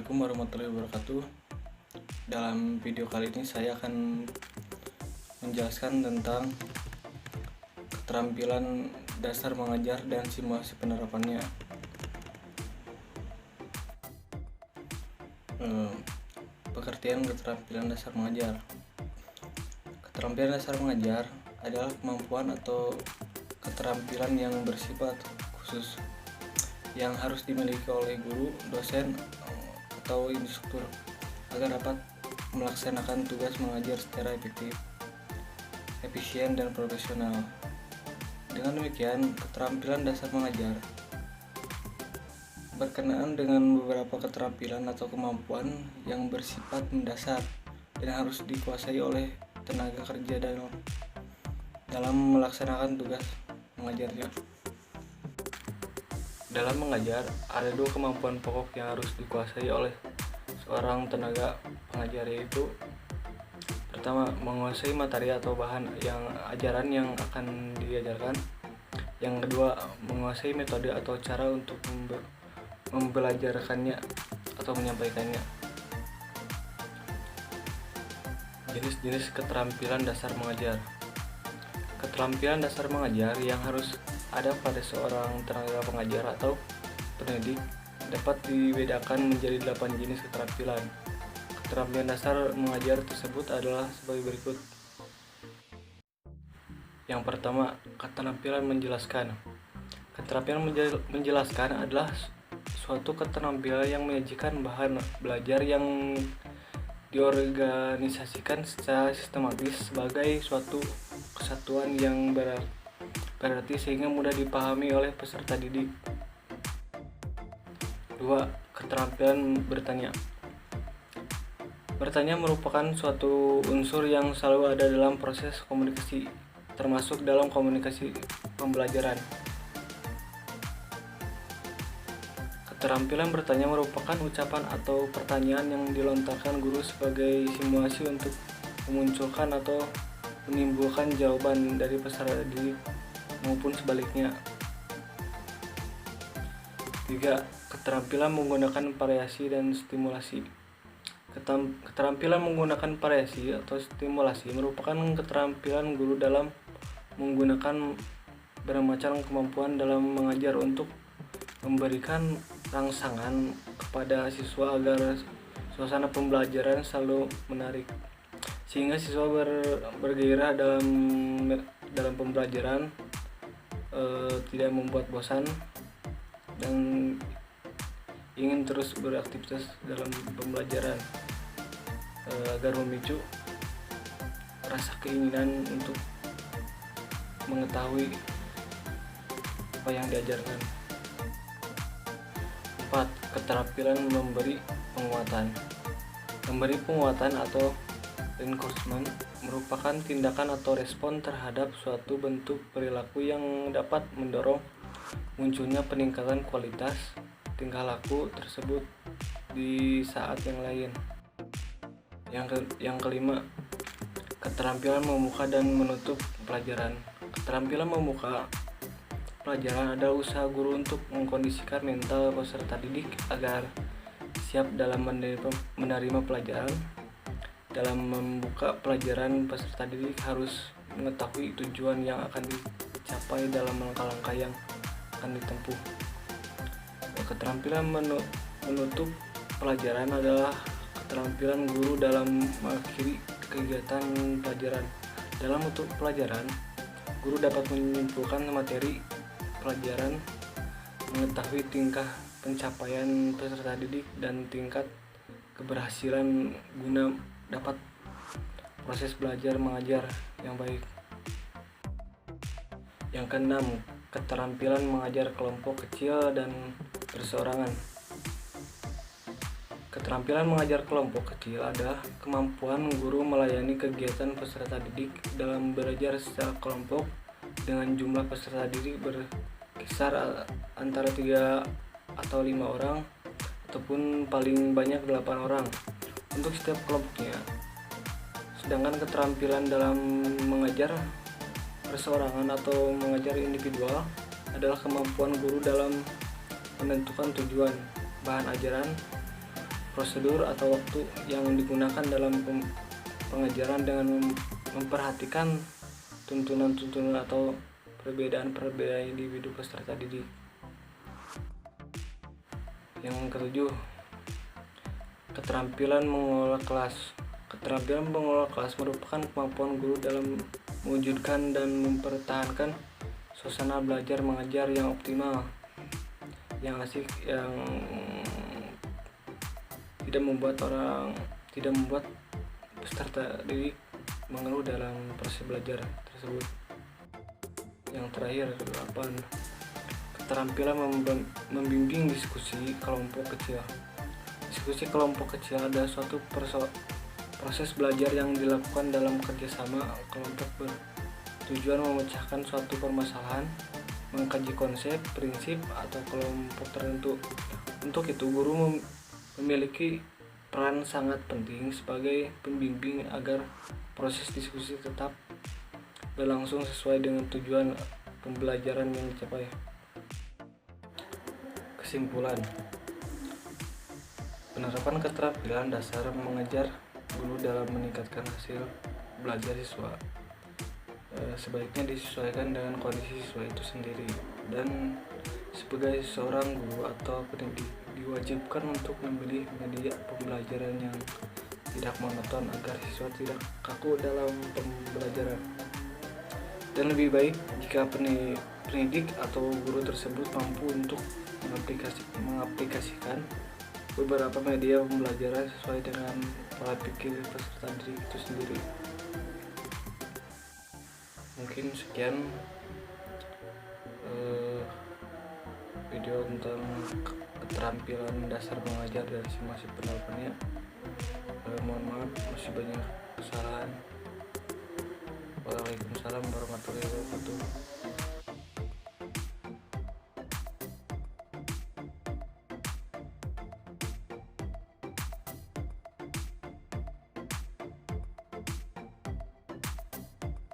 Assalamualaikum warahmatullahi wabarakatuh. Dalam video kali ini saya akan menjelaskan tentang keterampilan dasar mengajar dan simulasi penerapannya. Pengertian keterampilan dasar mengajar. Keterampilan dasar mengajar adalah kemampuan atau keterampilan yang bersifat khusus yang harus dimiliki oleh guru, dosen, atau instruktur agar dapat melaksanakan tugas mengajar secara efektif, efisien, dan profesional. Dengan demikian, keterampilan dasar mengajar berkenaan dengan beberapa keterampilan atau kemampuan yang bersifat mendasar dan harus dikuasai oleh tenaga kerja dalam melaksanakan tugas mengajarnya. Dalam mengajar, ada dua kemampuan pokok yang harus dikuasai oleh seorang tenaga pengajar, yaitu pertama, menguasai materi atau bahan ajaran yang akan diajarkan. Yang kedua, menguasai metode atau cara untuk membelajarkannya atau menyampaikannya. Jenis-jenis keterampilan dasar mengajar. Keterampilan dasar mengajar yang harus ada pada seorang tenaga pengajar atau pendidik dapat dibedakan menjadi 8 jenis keterampilan. Keterampilan dasar mengajar tersebut adalah sebagai berikut. Yang pertama, keterampilan menjelaskan. Keterampilan menjelaskan adalah suatu keterampilan yang menyajikan bahan belajar yang diorganisasikan secara sistematis sebagai suatu kesatuan yang berarti sehingga mudah dipahami oleh peserta didik. 2. Keterampilan bertanya. Bertanya merupakan suatu unsur yang selalu ada dalam proses komunikasi, termasuk dalam komunikasi pembelajaran. Keterampilan bertanya merupakan ucapan atau pertanyaan yang dilontarkan guru sebagai simulasi untuk memunculkan atau menimbulkan jawaban dari peserta didik maupun sebaliknya. 3. Keterampilan menggunakan variasi dan stimulasi. Keterampilan menggunakan variasi atau stimulasi merupakan keterampilan guru dalam menggunakan bermacam kemampuan dalam mengajar untuk memberikan rangsangan kepada siswa agar suasana pembelajaran selalu menarik, sehingga siswa bergairah dalam pembelajaran, tidak membuat bosan dan ingin terus beraktivitas dalam pembelajaran, agar memicu rasa keinginan untuk mengetahui apa yang diajarkan. 4. Keterampilan memberi penguatan. Memberi penguatan atau reinforcement merupakan tindakan atau respon terhadap suatu bentuk perilaku yang dapat mendorong munculnya peningkatan kualitas tingkah laku tersebut di saat yang lain. Yang kelima, keterampilan membuka dan menutup pelajaran. Keterampilan membuka pelajaran adalah usaha guru untuk mengkondisikan mental peserta didik agar siap dalam menerima pelajaran. Dalam membuka pelajaran, peserta didik harus mengetahui tujuan yang akan dicapai dalam langkah-langkah yang akan ditempuh. Keterampilan menutup pelajaran adalah keterampilan guru dalam mengakhiri kegiatan pelajaran. Dalam menutup pelajaran, guru dapat menyimpulkan materi pelajaran, mengetahui tingkah pencapaian peserta didik dan tingkat keberhasilan guna dapat proses belajar mengajar yang baik. Yang keenam, keterampilan mengajar kelompok kecil dan perseorangan. Keterampilan mengajar kelompok kecil adalah kemampuan guru melayani kegiatan peserta didik dalam belajar secara kelompok dengan jumlah peserta didik berkisar antara 3 atau 5 orang ataupun paling banyak 8 orang untuk setiap kelompoknya. Sedangkan keterampilan dalam mengajar perseorangan atau mengajar individual adalah kemampuan guru dalam menentukan tujuan, bahan ajaran, prosedur atau waktu yang digunakan dalam pengajaran dengan memperhatikan tuntunan-tuntunan atau perbedaan-perbedaan individu peserta didik. Yang ketujuh, keterampilan mengelola kelas. Keterampilan mengelola kelas merupakan kemampuan guru dalam mewujudkan dan mempertahankan suasana belajar mengajar yang optimal, yang asik, yang tidak membuat peserta didik mengeluh dalam proses belajar tersebut. Yang terakhir, 8. Keterampilan membimbing diskusi kelompok kecil. Diskusi kelompok kecil adalah suatu proses belajar yang dilakukan dalam kerjasama kelompok bertujuan memecahkan suatu permasalahan, mengkaji konsep, prinsip, atau kelompok tertentu. Untuk itu, guru memiliki peran sangat penting sebagai pembimbing agar proses diskusi tetap berlangsung sesuai dengan tujuan pembelajaran yang dicapai. Kesimpulan, penerapan keterampilan dasar mengajar guru dalam meningkatkan hasil belajar siswa sebaiknya disesuaikan dengan kondisi siswa itu sendiri, dan sebagai seorang guru atau pendidik diwajibkan untuk memilih media pembelajaran yang tidak monoton agar siswa tidak kaku dalam pembelajaran. Dan lebih baik jika pendidik atau guru tersebut mampu untuk mengaplikasikan beberapa media pembelajaran sesuai dengan pola pikir peserta didik itu sendiri. Mungkin sekian video tentang keterampilan dasar mengajar dari si masih penelponnya. Mohon maaf masih banyak kesalahan. Waalaikumsalam warahmatullahi wabarakatuh.